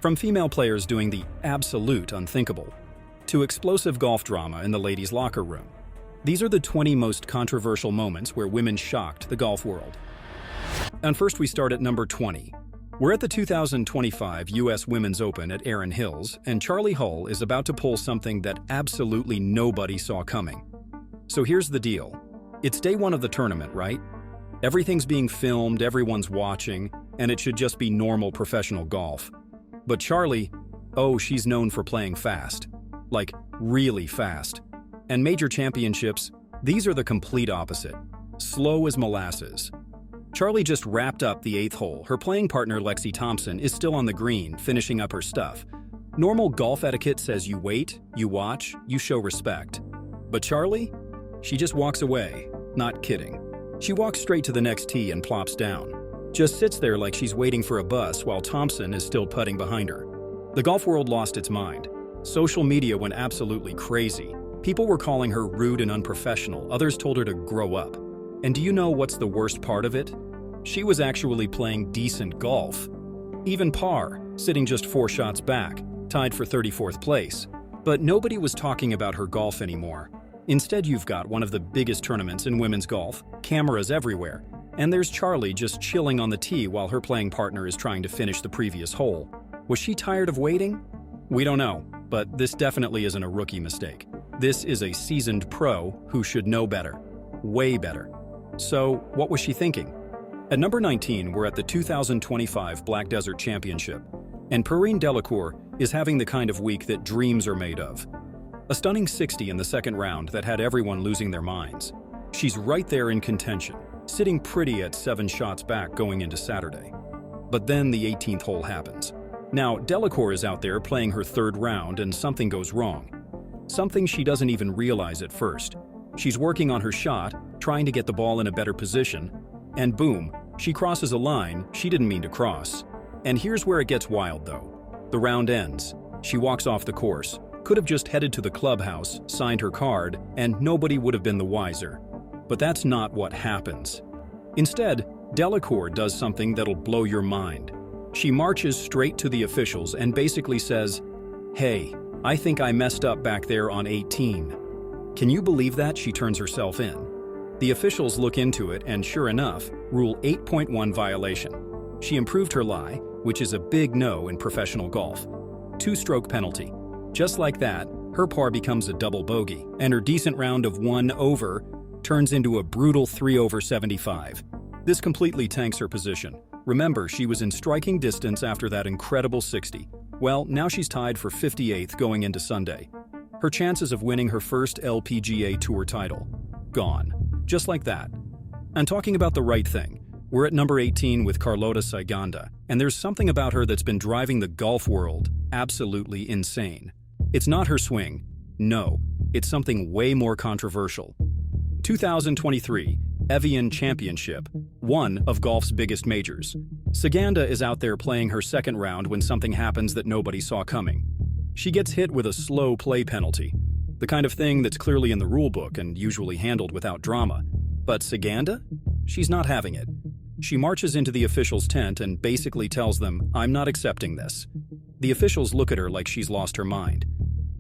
From female players doing the absolute unthinkable, to explosive golf drama in the ladies' locker room. These are the 20 most controversial moments where women shocked the golf world. And first we start at number 20. We're at the 2025 US Women's Open at Erin Hills, and Charley H is about to pull something that absolutely nobody saw coming. So here's the deal. It's day one of the tournament, right? Everything's being filmed, everyone's watching, and it should just be normal professional golf. But Charley, she's known for playing fast. Like, really fast. And major championships, these are the complete opposite. Slow as molasses. Charley just wrapped up the 8th hole. Her playing partner, Lexi Thompson, is still on the green, finishing up her stuff. Normal golf etiquette says you wait, you watch, you show respect. But Charley? She just walks away. Not kidding. She walks straight to the next tee and plops down. Just sits there like she's waiting for a bus while Thompson is still putting behind her. The golf world lost its mind. Social media went absolutely crazy. People were calling her rude and unprofessional. Others told her to grow up. And do you know what's the worst part of it? She was actually playing decent golf. Even par, sitting just 4 shots back, tied for 34th place. But nobody was talking about her golf anymore. Instead, you've got one of the biggest tournaments in women's golf, cameras everywhere, and there's Charley just chilling on the tee while her playing partner is trying to finish the previous hole. Was she tired of waiting? We don't know, but this definitely isn't a rookie mistake. This is a seasoned pro who should know better. Way better. So, what was she thinking? At number 19, we're at the 2025 Black Desert Championship, and Perrine Delacour is having the kind of week that dreams are made of. A stunning 60 in the second round that had everyone losing their minds. She's right there in contention, sitting pretty at 7 shots back going into Saturday. But then the 18th hole happens. Now, Delacour is out there playing her 3rd round and something goes wrong. Something she doesn't even realize at first. She's working on her shot, trying to get the ball in a better position, and boom, she crosses a line she didn't mean to cross. And here's where it gets wild though. The round ends. She walks off the course. Could have just headed to the clubhouse, signed her card, and nobody would have been the wiser. But that's not what happens. Instead, Delacour does something that'll blow your mind. She marches straight to the officials and basically says, "Hey, I think I messed up back there on 18. Can you believe that? She turns herself in. The officials look into it and sure enough, Rule 8.1 violation. She improved her lie, which is a big no in professional golf. 2-stroke penalty. Just like that, her par becomes a double bogey, and her decent round of 1 over turns into a brutal 3 over 75. This completely tanks her position. Remember, she was in striking distance after that incredible 60. Well, now she's tied for 58th going into Sunday. Her chances of winning her first LPGA Tour title, gone. Just like that. And talking about the right thing, we're at number 18 with Carlota Ciganda, and there's something about her that's been driving the golf world absolutely insane. It's not her swing. No, it's something way more controversial. 2023 Evian Championship, one of golf's biggest majors. Ciganda is out there playing her 2nd round when something happens that nobody saw coming. She gets hit with a slow play penalty, the kind of thing that's clearly in the rulebook and usually handled without drama. But Ciganda? She's not having it. She marches into the officials' tent and basically tells them, "I'm not accepting this." The officials look at her like she's lost her mind.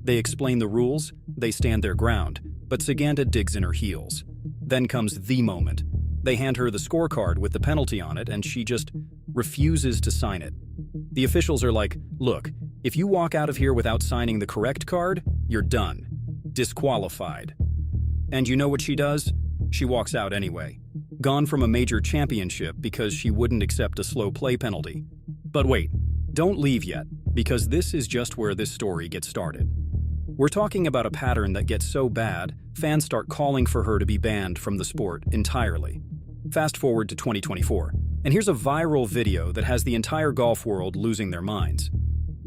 They explain the rules, they stand their ground, but Ciganda digs in her heels. Then comes the moment. They hand her the scorecard with the penalty on it and she just refuses to sign it. The officials are like, "Look, if you walk out of here without signing the correct card, you're done. Disqualified." And you know what she does? She walks out anyway. Gone from a major championship because she wouldn't accept a slow play penalty. But wait, don't leave yet, because this is just where this story gets started. We're talking about a pattern that gets so bad, fans start calling for her to be banned from the sport entirely. Fast forward to 2024, and here's a viral video that has the entire golf world losing their minds.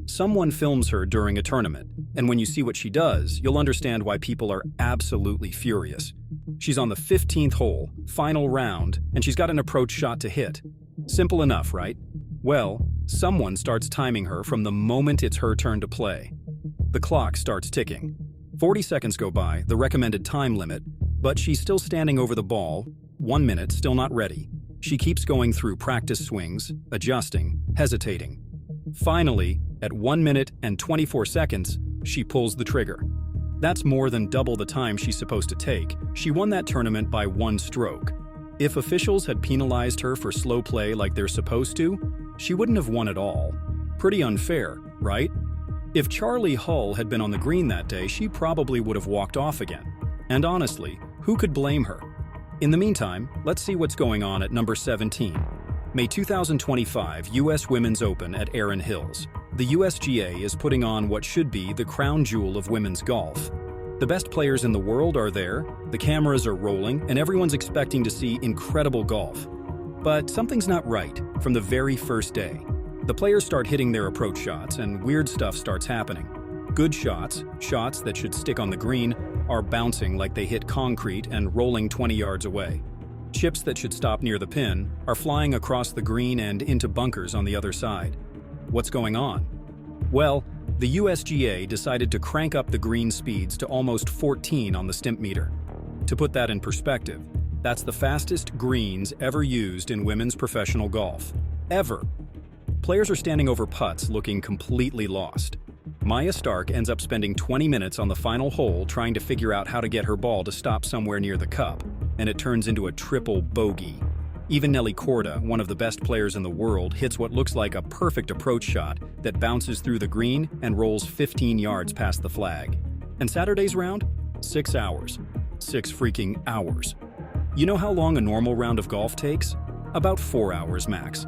Someone films her during a tournament, and when you see what she does, you'll understand why people are absolutely furious. She's on the 15th hole, final round, and she's got an approach shot to hit. Simple enough, right? Well, someone starts timing her from the moment it's her turn to play. The clock starts ticking. 40 seconds go by, the recommended time limit, but she's still standing over the ball, 1 minute, still not ready. She keeps going through practice swings, adjusting, hesitating. Finally, At 1 minute and 24 seconds, she pulls the trigger. That's more than double the time she's supposed to take. She won that tournament by 1 stroke. If officials had penalized her for slow play like they're supposed to, she wouldn't have won at all. Pretty unfair, right? If Charley H had been on the green that day, she probably would have walked off again. And honestly, who could blame her? In the meantime, let's see what's going on at number 17. May 2025 U.S. Women's Open at Erin Hills. The USGA is putting on what should be the crown jewel of women's golf. The best players in the world are there, the cameras are rolling, and everyone's expecting to see incredible golf. But something's not right from the very first day. The players start hitting their approach shots, and weird stuff starts happening. Good shots, shots that should stick on the green, are bouncing like they hit concrete and rolling 20 yards away. Chips that should stop near the pin are flying across the green and into bunkers on the other side. What's going on? Well, the USGA decided to crank up the green speeds to almost 14 on the Stimpmeter. To put that in perspective, that's the fastest greens ever used in women's professional golf. Ever. Players are standing over putts looking completely lost. Maya Stark ends up spending 20 minutes on the final hole trying to figure out how to get her ball to stop somewhere near the cup, and it turns into a triple bogey. Even Nelly Korda, one of the best players in the world, hits what looks like a perfect approach shot that bounces through the green and rolls 15 yards past the flag. And Saturday's round? 6 hours. 6 freaking hours. You know how long a normal round of golf takes? About 4 hours max.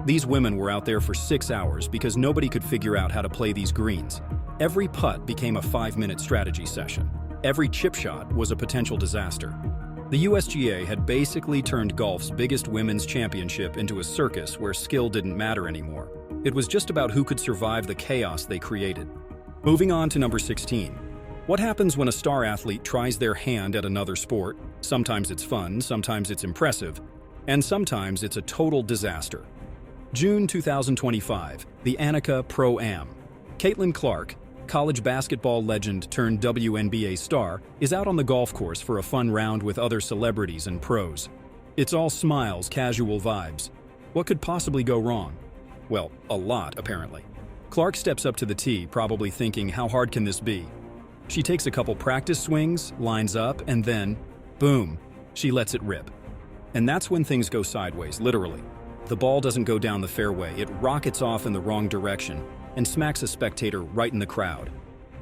These women were out there for 6 hours because nobody could figure out how to play these greens. Every putt became a 5-minute strategy session. Every chip shot was a potential disaster. The USGA had basically turned golf's biggest women's championship into a circus where skill didn't matter anymore. It was just about who could survive the chaos they created. Moving on to number 16. What happens when a star athlete tries their hand at another sport? Sometimes it's fun, sometimes it's impressive, and sometimes it's a total disaster. June 2025, the Annika Pro-Am. Caitlin Clark, college basketball legend turned WNBA star, is out on the golf course for a fun round with other celebrities and pros. It's all smiles, casual vibes. What could possibly go wrong? Well, a lot, apparently. Clark steps up to the tee, probably thinking, how hard can this be? She takes a couple practice swings, lines up, and then, boom, she lets it rip. And that's when things go sideways, literally. The ball doesn't go down the fairway, it rockets off in the wrong direction and smacks a spectator right in the crowd.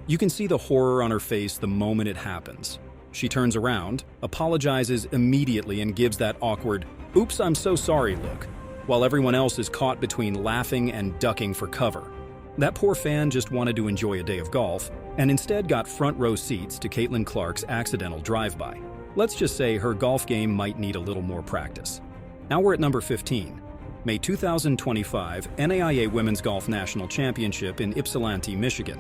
You can see the horror on her face the moment it happens. She turns around, apologizes immediately, and gives that awkward, "Oops, I'm so sorry" look, while everyone else is caught between laughing and ducking for cover. That poor fan just wanted to enjoy a day of golf, and instead got front row seats to Caitlin Clark's accidental drive-by. Let's just say her golf game might need a little more practice. Now we're at number 15. May 2025 NAIA Women's Golf National Championship in Ypsilanti, Michigan.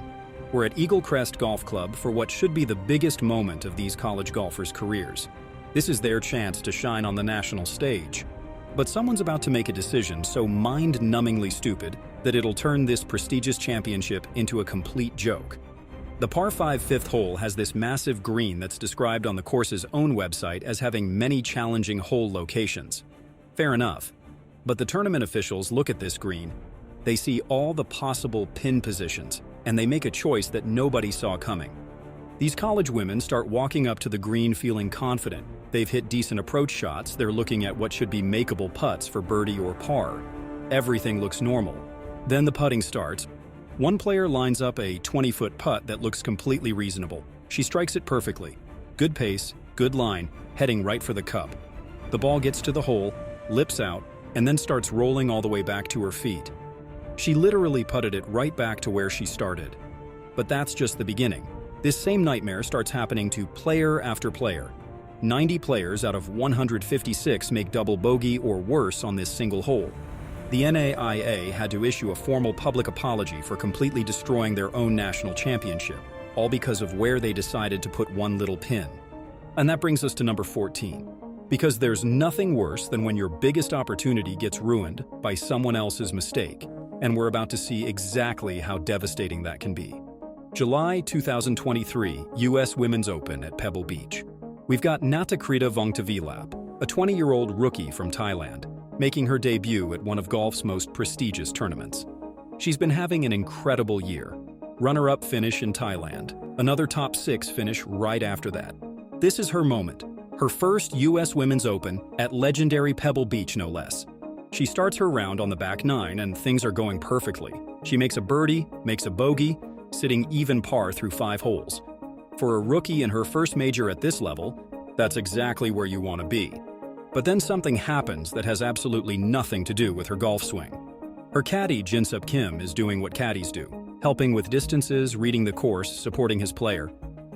We're at Eagle Crest Golf Club for what should be the biggest moment of these college golfers' careers. This is their chance to shine on the national stage. But someone's about to make a decision so mind-numbingly stupid that it'll turn this prestigious championship into a complete joke. The par 5 fifth hole has this massive green that's described on the course's own website as having many challenging hole locations. Fair enough. But the tournament officials look at this green, they see all the possible pin positions, and they make a choice that nobody saw coming. These college women start walking up to the green feeling confident. They've hit decent approach shots, they're looking at what should be makeable putts for birdie or par. Everything looks normal. Then the putting starts. One player lines up a 20-foot putt that looks completely reasonable. She strikes it perfectly. Good pace, good line, heading right for the cup. The ball gets to the hole, lips out, and then starts rolling all the way back to her feet. She literally putted it right back to where she started. But that's just the beginning. This same nightmare starts happening to player after player. 90 players out of 156 make double bogey or worse on this single hole. The NAIA had to issue a formal public apology for completely destroying their own national championship, all because of where they decided to put one little pin. And that brings us to number 14. Because there's nothing worse than when your biggest opportunity gets ruined by someone else's mistake, and we're about to see exactly how devastating that can be. July 2023, US Women's Open at Pebble Beach. We've got Natakrita Vongtavilap, a 20-year-old rookie from Thailand, making her debut at one of golf's most prestigious tournaments. She's been having an incredible year. Runner-up finish in Thailand, another top 6 finish right after that. This is her moment, her first US Women's Open at legendary Pebble Beach no less. She starts her round on the back 9 and things are going perfectly. She makes a birdie, makes a bogey, sitting even par through 5 holes. For a rookie in her first major at this level, that's exactly where you want to be. But then something happens that has absolutely nothing to do with her golf swing. Her caddy, Jinsup Kim, is doing what caddies do, helping with distances, reading the course, supporting his player.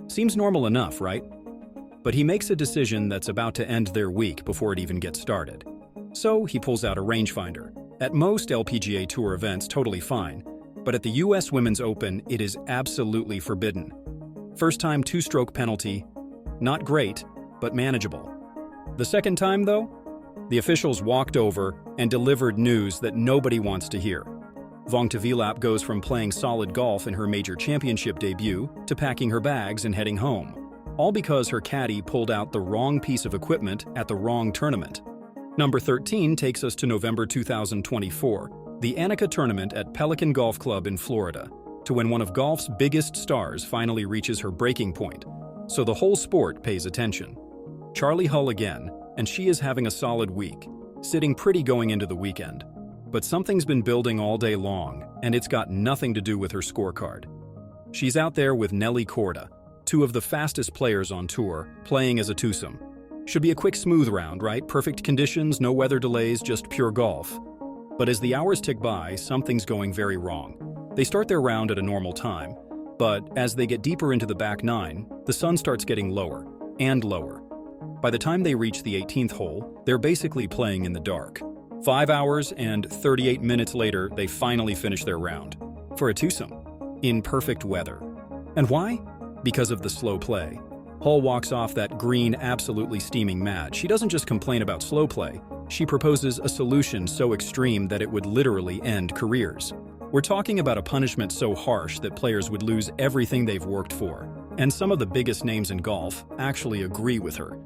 Seems normal enough, right? But he makes a decision that's about to end their week before it even gets started. So he pulls out a rangefinder. At most LPGA Tour events, totally fine, but at the US Women's Open, it is absolutely forbidden. First time 2-stroke penalty, not great, but manageable. The second time, though, the officials walked over and delivered news that nobody wants to hear. Vong Tavilap goes from playing solid golf in her major championship debut to packing her bags and heading home, all because her caddy pulled out the wrong piece of equipment at the wrong tournament. Number 13 takes us to November 2024, the Annika Tournament at Pelican Golf Club in Florida, to when one of golf's biggest stars finally reaches her breaking point, so the whole sport pays attention. Charley H again, and she is having a solid week, sitting pretty going into the weekend. But something's been building all day long, and it's got nothing to do with her scorecard. She's out there with Nelly Korda, 2 of the fastest players on tour, playing as a twosome. Should be a quick, smooth round, right? Perfect conditions, no weather delays, just pure golf. But as the hours tick by, something's going very wrong. They start their round at a normal time, but as they get deeper into the back 9, the sun starts getting lower and lower. By the time they reach the 18th hole, they're basically playing in the dark. 5 hours and 38 minutes later, they finally finish their round. For a twosome, in perfect weather. And why? Because of the slow play. Hull walks off that green absolutely steaming mat. She doesn't just complain about slow play, she proposes a solution so extreme that it would literally end careers. We're talking about a punishment so harsh that players would lose everything they've worked for. And some of the biggest names in golf actually agree with her.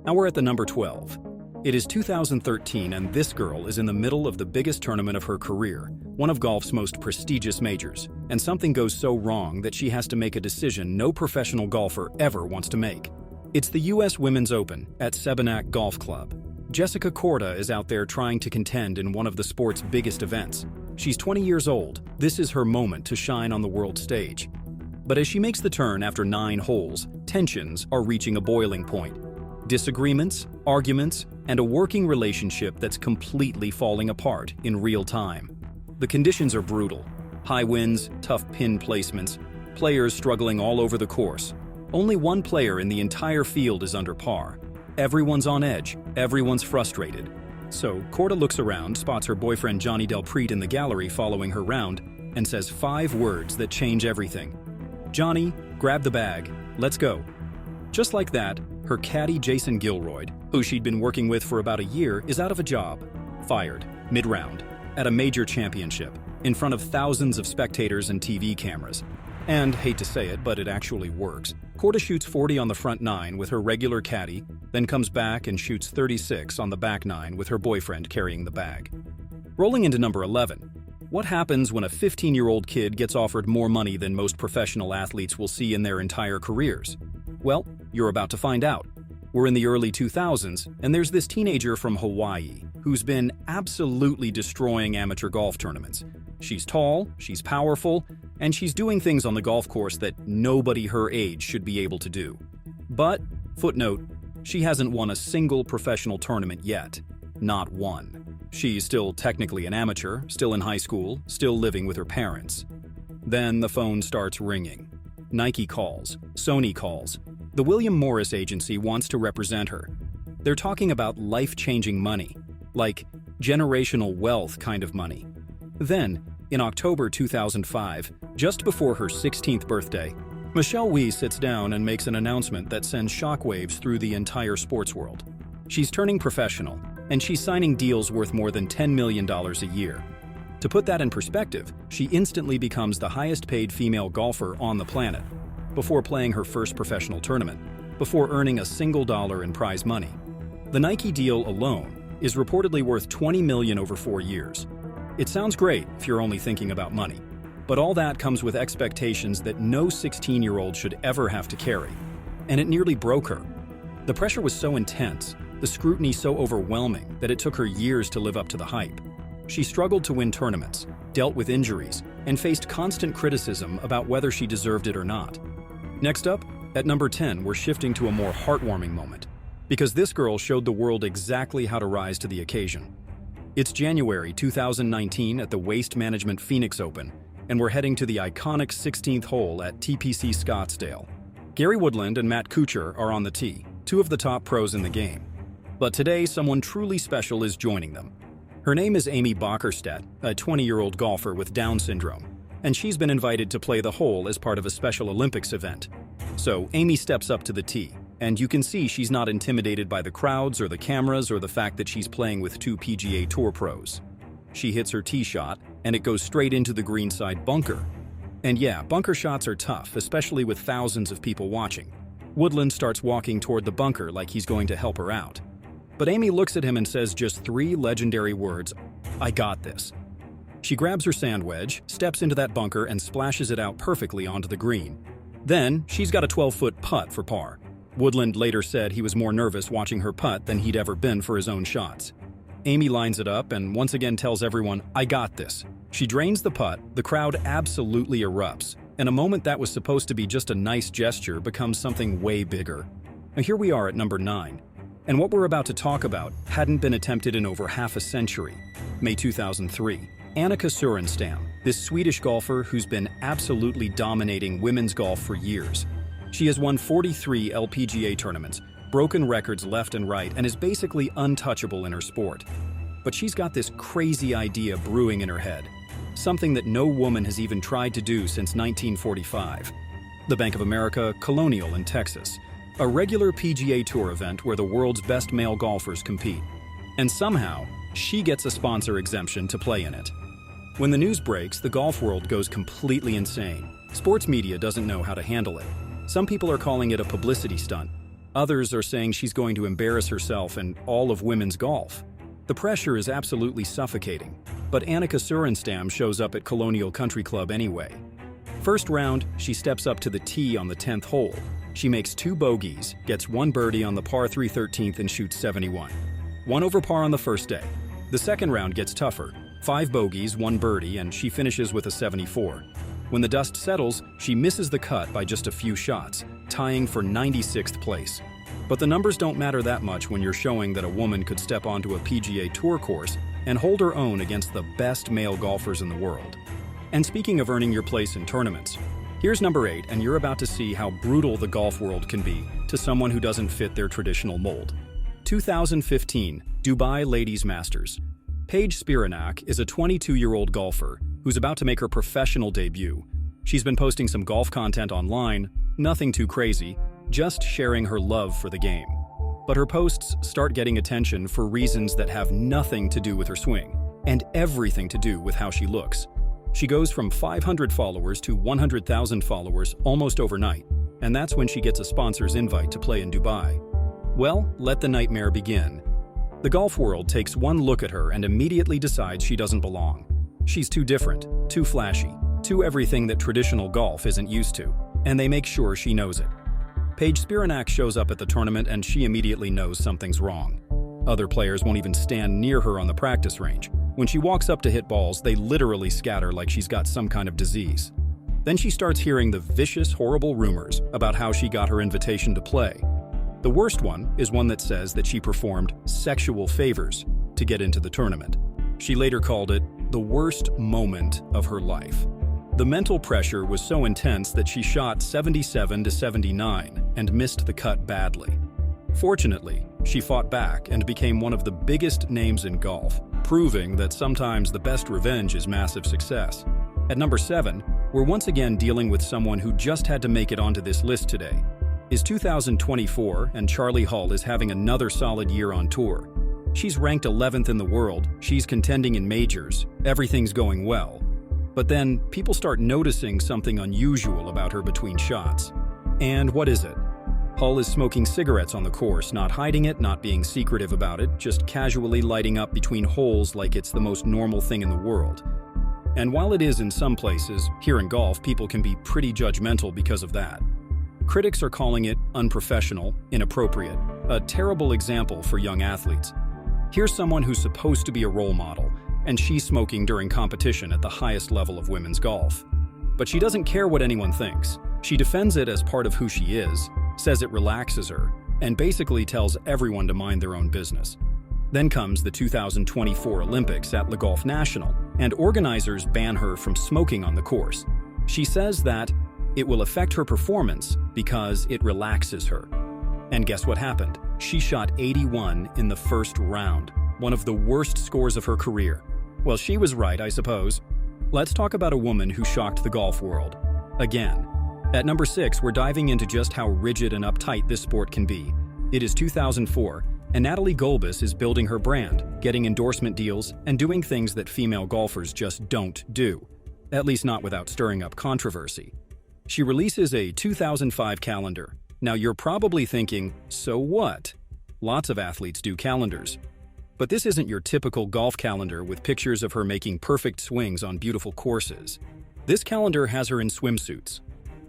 Now we're at the number 12. It is 2013 and this girl is in the middle of the biggest tournament of her career, one of golf's most prestigious majors, and something goes so wrong that she has to make a decision no professional golfer ever wants to make. It's the US Women's Open at Sebanak Golf Club. Jessica Korda is out there trying to contend in one of the sport's biggest events. She's 20 years old. This is her moment to shine on the world stage. But as she makes the turn after 9 holes, tensions are reaching a boiling point. Disagreements, arguments, and a working relationship that's completely falling apart in real time. The conditions are brutal. High winds, tough pin placements, players struggling all over the course. Only one player in the entire field is under par. Everyone's on edge, everyone's frustrated. So Korda looks around, spots her boyfriend Johnny Delpreet in the gallery following her round, and says 5 words that change everything. "Johnny, grab the bag, let's go." Just like that, her caddy Jason Gilroyd, who she'd been working with for about a year, is out of a job, fired, mid-round, at a major championship, in front of thousands of spectators and TV cameras. And, hate to say it, but it actually works. Korda shoots 40 on the front 9 with her regular caddy, then comes back and shoots 36 on the back 9 with her boyfriend carrying the bag. Rolling into number 11. What happens when a 15-year-old kid gets offered more money than most professional athletes will see in their entire careers? Well, you're about to find out. We're in the early 2000s, and there's this teenager from Hawaii who's been absolutely destroying amateur golf tournaments. She's tall, she's powerful, and she's doing things on the golf course that nobody her age should be able to do. But, footnote, she hasn't won a single professional tournament yet. Not one. She's still technically an amateur, still in high school, still living with her parents. Then the phone starts ringing. Nike calls, Sony calls. The William Morris agency wants to represent her. They're talking about life-changing money, like generational wealth kind of money. Then, in October 2005, just before her 16th birthday, Michelle Wie sits down and makes an announcement that sends shockwaves through the entire sports world. She's turning professional, and she's signing deals worth more than $10 million a year. To put that in perspective, she instantly becomes the highest-paid female golfer on the planet, before playing her first professional tournament, before earning a single dollar in prize money. The Nike deal alone is reportedly worth $20 million over 4 years. It sounds great if you're only thinking about money, but all that comes with expectations that no 16-year-old should ever have to carry. And it nearly broke her. The pressure was so intense, the scrutiny so overwhelming, that it took her years to live up to the hype. She struggled to win tournaments, dealt with injuries, and faced constant criticism about whether she deserved it or not. Next up, at number 10, we're shifting to a more heartwarming moment, because this girl showed the world exactly how to rise to the occasion. It's January 2019 at the Waste Management Phoenix Open, and we're heading to the iconic 16th hole at TPC Scottsdale. Gary Woodland and Matt Kuchar are on the tee, two of the top pros in the game. But today, someone truly special is joining them. Her name is Amy Bockerstedt, a 20-year-old golfer with Down syndrome, and she's been invited to play the hole as part of a Special Olympics event. So Amy steps up to the tee, and you can see she's not intimidated by the crowds or the cameras or the fact that she's playing with two PGA Tour pros. She hits her tee shot, and it goes straight into the greenside bunker. And yeah, bunker shots are tough, especially with thousands of people watching. Woodland starts walking toward the bunker like he's going to help her out. But Amy looks at him and says just three legendary words, "I got this." She grabs her sand wedge, steps into that bunker, and splashes it out perfectly onto the green. Then, she's got a 12-foot putt for par. Woodland later said he was more nervous watching her putt than he'd ever been for his own shots. Amy lines it up and once again tells everyone, "I got this." She drains the putt, the crowd absolutely erupts, and a moment that was supposed to be just a nice gesture becomes something way bigger. Now here we are at number 9. And what we're about to talk about hadn't been attempted in over half a century. May 2003, Annika Sorenstam, this Swedish golfer who's been absolutely dominating women's golf for years. She has won 43 LPGA tournaments, broken records left and right, and is basically untouchable in her sport. But she's got this crazy idea brewing in her head, something that no woman has even tried to do since 1945. The Bank of America Colonial in Texas, a regular PGA Tour event where the world's best male golfers compete. And somehow, she gets a sponsor exemption to play in it. When the news breaks, the golf world goes completely insane. Sports media doesn't know how to handle it. Some people are calling it a publicity stunt. Others are saying she's going to embarrass herself and all of women's golf. The pressure is absolutely suffocating, but Annika Sorenstam shows up at Colonial Country Club anyway. First round, she steps up to the tee on the 10th hole. She makes 2 bogeys, gets 1 birdie on the par 3 13th and shoots 71. 1 over par on the first day. The second round gets tougher. 5 bogeys, 1 birdie, and she finishes with a 74. When the dust settles, she misses the cut by just a few shots, tying for 96th place. But the numbers don't matter that much when you're showing that a woman could step onto a PGA Tour course and hold her own against the best male golfers in the world. And speaking of earning your place in tournaments, here's number 8, and you're about to see how brutal the golf world can be to someone who doesn't fit their traditional mold. 2015 Dubai Ladies Masters. Paige Spiranak is a 22-year-old golfer who's about to make her professional debut. She's been posting some golf content online, nothing too crazy, just sharing her love for the game. But her posts start getting attention for reasons that have nothing to do with her swing, and everything to do with how she looks. She goes from 500 followers to 100,000 followers almost overnight, and that's when she gets a sponsor's invite to play in Dubai. Well, let the nightmare begin. The golf world takes one look at her and immediately decides she doesn't belong. She's too different, too flashy, too everything that traditional golf isn't used to, and they make sure she knows it. Paige Spiranak shows up at the tournament and she immediately knows something's wrong. Other players won't even stand near her on the practice range. When she walks up to hit balls, they literally scatter like she's got some kind of disease. Then she starts hearing the vicious, horrible rumors about how she got her invitation to play. The worst one is one that says that she performed sexual favors to get into the tournament. She later called it the worst moment of her life. The mental pressure was so intense that she shot 77 to 79 and missed the cut badly. Fortunately, she fought back and became one of the biggest names in golf, proving that sometimes the best revenge is massive success. At number 7, we're once again dealing with someone who just had to make it onto this list today. It's 2024 and Charley H is having another solid year on tour. She's ranked 11th in the world, she's contending in majors, everything's going well. But then, people start noticing something unusual about her between shots. And what is it? Hull is smoking cigarettes on the course, not hiding it, not being secretive about it, just casually lighting up between holes like it's the most normal thing in the world. And while it is in some places, here in golf, people can be pretty judgmental because of that. Critics are calling it unprofessional, inappropriate, a terrible example for young athletes. Here's someone who's supposed to be a role model, and she's smoking during competition at the highest level of women's golf. But she doesn't care what anyone thinks. She defends it as part of who she is, says it relaxes her, and basically tells everyone to mind their own business. Then comes the 2024 Olympics at Le Golf National, and organizers ban her from smoking on the course. She says that it will affect her performance because it relaxes her. And guess what happened? She shot 81 in the first round, one of the worst scores of her career. Well, she was right, I suppose. Let's talk about a woman who shocked the golf world. Again. At number 6, we're diving into just how rigid and uptight this sport can be. It is 2004, and Natalie Gulbis is building her brand, getting endorsement deals, and doing things that female golfers just don't do. At least not without stirring up controversy. She releases a 2005 calendar. Now you're probably thinking, so what? Lots of athletes do calendars. But this isn't your typical golf calendar with pictures of her making perfect swings on beautiful courses. This calendar has her in swimsuits.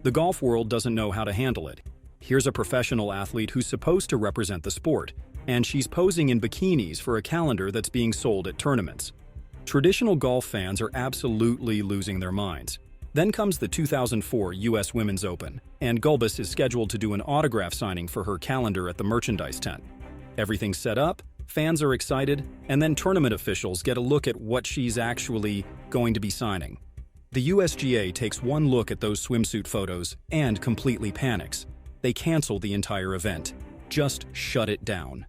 The golf world doesn't know how to handle it. Here's a professional athlete who's supposed to represent the sport, and she's posing in bikinis for a calendar that's being sold at tournaments. Traditional golf fans are absolutely losing their minds. Then comes the 2004 US Women's Open, and Gulbis is scheduled to do an autograph signing for her calendar at the merchandise tent. Everything's set up, fans are excited, and then tournament officials get a look at what she's actually going to be signing. The USGA takes one look at those swimsuit photos and completely panics. They cancel the entire event. Just shut it down.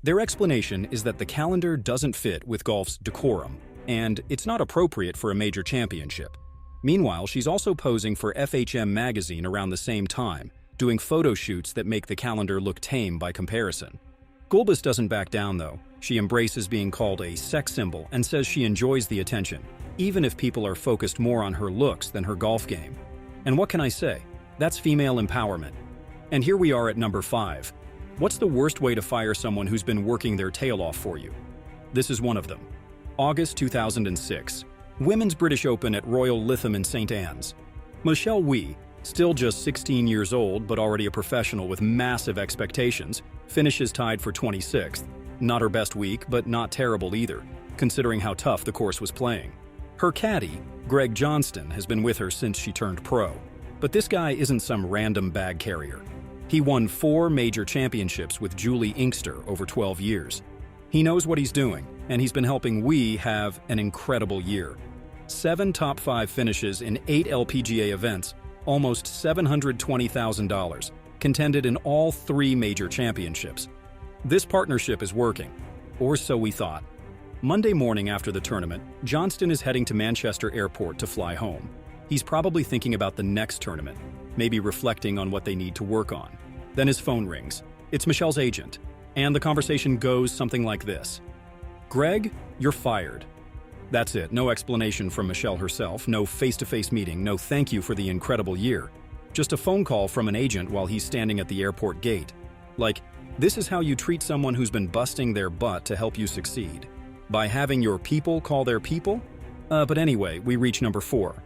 Their explanation is that the calendar doesn't fit with golf's decorum, and it's not appropriate for a major championship. Meanwhile, she's also posing for FHM magazine around the same time, doing photo shoots that make the calendar look tame by comparison. Gulbis doesn't back down, though. She embraces being called a sex symbol and says she enjoys the attention, even if people are focused more on her looks than her golf game. And what can I say? That's female empowerment. And here we are at number 5. What's the worst way to fire someone who's been working their tail off for you? This is one of them. August 2006. Women's British Open at Royal Lytham in St. Anne's. Michelle Wie, still just 16 years old but already a professional with massive expectations, finishes tied for 26th. Not her best week, but not terrible either, considering how tough the course was playing. Her caddy, Greg Johnston, has been with her since she turned pro. But this guy isn't some random bag carrier. He won 4 major championships with Julie Inkster over 12 years. He knows what he's doing, and he's been helping Wie have an incredible year. 7 top 5 finishes in 8 LPGA events, almost $720,000, contended in all 3 major championships. This partnership is working, or so we thought. Monday morning after the tournament, Johnston is heading to Manchester Airport to fly home. He's probably thinking about the next tournament, maybe reflecting on what they need to work on. Then his phone rings. It's Michelle's agent, and the conversation goes something like this. "Greg, you're fired." That's it, no explanation from Michelle herself, no face-to-face meeting, no thank you for the incredible year. Just a phone call from an agent while he's standing at the airport gate. Like, this is how you treat someone who's been busting their butt to help you succeed. By having your people call their people? But anyway, we reach number 4.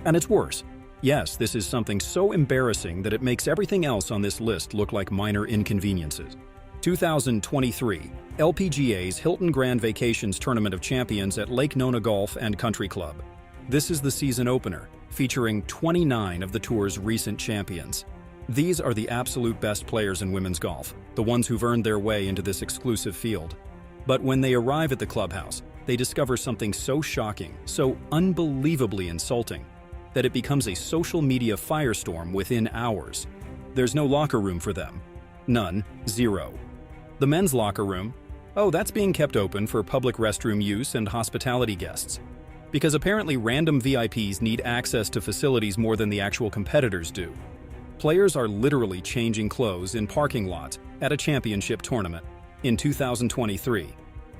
And it's worse. Yes, this is something so embarrassing that it makes everything else on this list look like minor inconveniences. 2023, LPGA's Hilton Grand Vacations Tournament of Champions at Lake Nona Golf and Country Club. This is the season opener, featuring 29 of the tour's recent champions. These are the absolute best players in women's golf, the ones who've earned their way into this exclusive field. But when they arrive at the clubhouse, they discover something so shocking, so unbelievably insulting, that it becomes a social media firestorm within hours. There's no locker room for them. None. Zero. The men's locker room? Oh, that's being kept open for public restroom use and hospitality guests. Because apparently random VIPs need access to facilities more than the actual competitors do. Players are literally changing clothes in parking lots at a championship tournament. In 2023,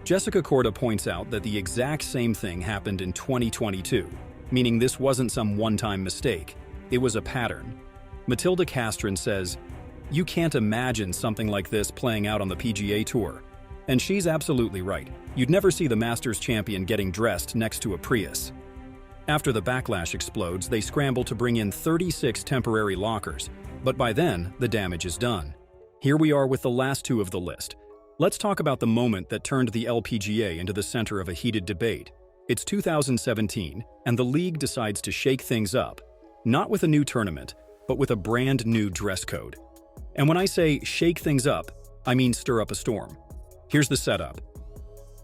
Jessica Korda points out that the exact same thing happened in 2022, meaning this wasn't some one-time mistake. It was a pattern. Matilda Castron says, You can't imagine something like this playing out on the PGA Tour. And she's absolutely right. You'd never see the Masters champion getting dressed next to a Prius. After the backlash explodes, they scramble to bring in 36 temporary lockers. But by then, the damage is done. Here we are with the last two of the list. Let's talk about the moment that turned the LPGA into the center of a heated debate. It's 2017, and the league decides to shake things up. Not with a new tournament, but with a brand new dress code. And when I say shake things up, I mean stir up a storm. Here's the setup.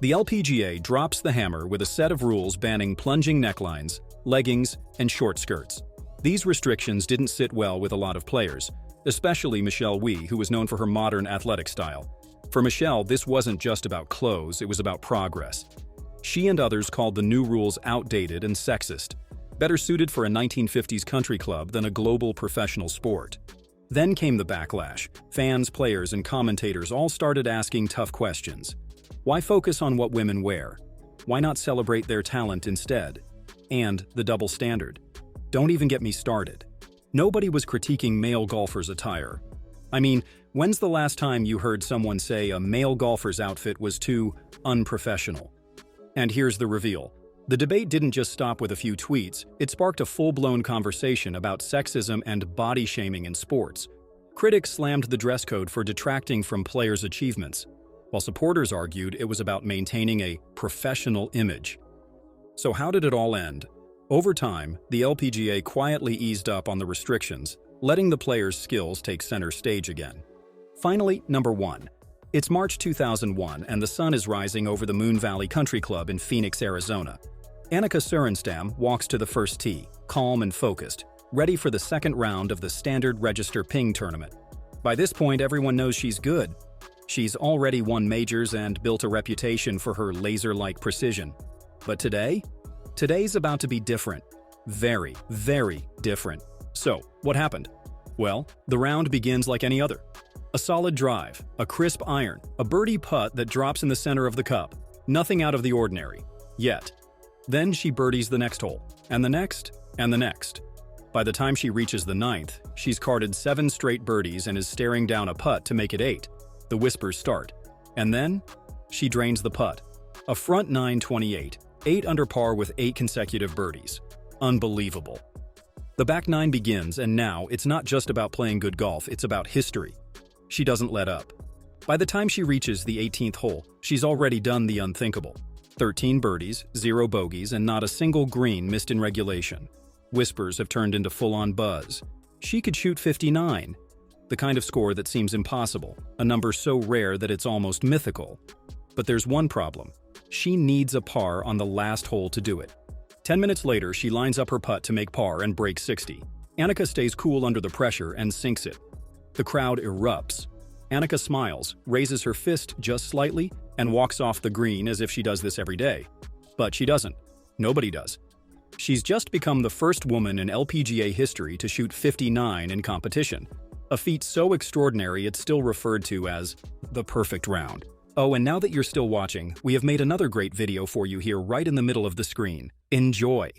The LPGA drops the hammer with a set of rules banning plunging necklines, leggings, and short skirts. These restrictions didn't sit well with a lot of players, especially Michelle Wie, who was known for her modern athletic style. For Michelle, this wasn't just about clothes, it was about progress. She and others called the new rules outdated and sexist, better suited for a 1950s country club than a global professional sport. Then came the backlash. Fans, players, and commentators all started asking tough questions. Why focus on what women wear? Why not celebrate their talent instead? And the double standard. Don't even get me started. Nobody was critiquing male golfers' attire. I mean, when's the last time you heard someone say a male golfer's outfit was too unprofessional? And here's the reveal. The debate didn't just stop with a few tweets, it sparked a full-blown conversation about sexism and body shaming in sports. Critics slammed the dress code for detracting from players' achievements, while supporters argued it was about maintaining a professional image. So how did it all end? Over time, the LPGA quietly eased up on the restrictions, letting the players' skills take center stage again. Finally, number 1. It's March 2001 and the sun is rising over the Moon Valley Country Club in Phoenix, Arizona. Annika Sorenstam walks to the first tee, calm and focused, ready for the second round of the Standard Register Ping tournament. By this point, everyone knows she's good. She's already won majors and built a reputation for her laser-like precision. But today? Today's about to be different. Very, very different. So, what happened? Well, the round begins like any other. A solid drive, a crisp iron, a birdie putt that drops in the center of the cup. Nothing out of the ordinary. Yet. Then she birdies the next hole, and the next, and the next. By the time she reaches the 9th, she's carded 7 straight birdies and is staring down a putt to make it 8. The whispers start. And then, she drains the putt. A front 928, 8 under par with 8 consecutive birdies. Unbelievable. The back 9 begins, and now it's not just about playing good golf, it's about history. She doesn't let up. By the time she reaches the 18th hole, she's already done the unthinkable. 13 birdies, 0 bogeys, and not a single green missed in regulation. Whispers have turned into full-on buzz. She could shoot 59. The kind of score that seems impossible, a number so rare that it's almost mythical. But there's one problem. She needs a par on the last hole to do it. 10 minutes later, she lines up her putt to make par and break 60. Annika stays cool under the pressure and sinks it. The crowd erupts. Annika smiles, raises her fist just slightly, and walks off the green as if she does this every day. But she doesn't. Nobody does. She's just become the first woman in LPGA history to shoot 59 in competition. A feat so extraordinary it's still referred to as the perfect round. Oh, and now that you're still watching, we have made another great video for you here right in the middle of the screen. Enjoy!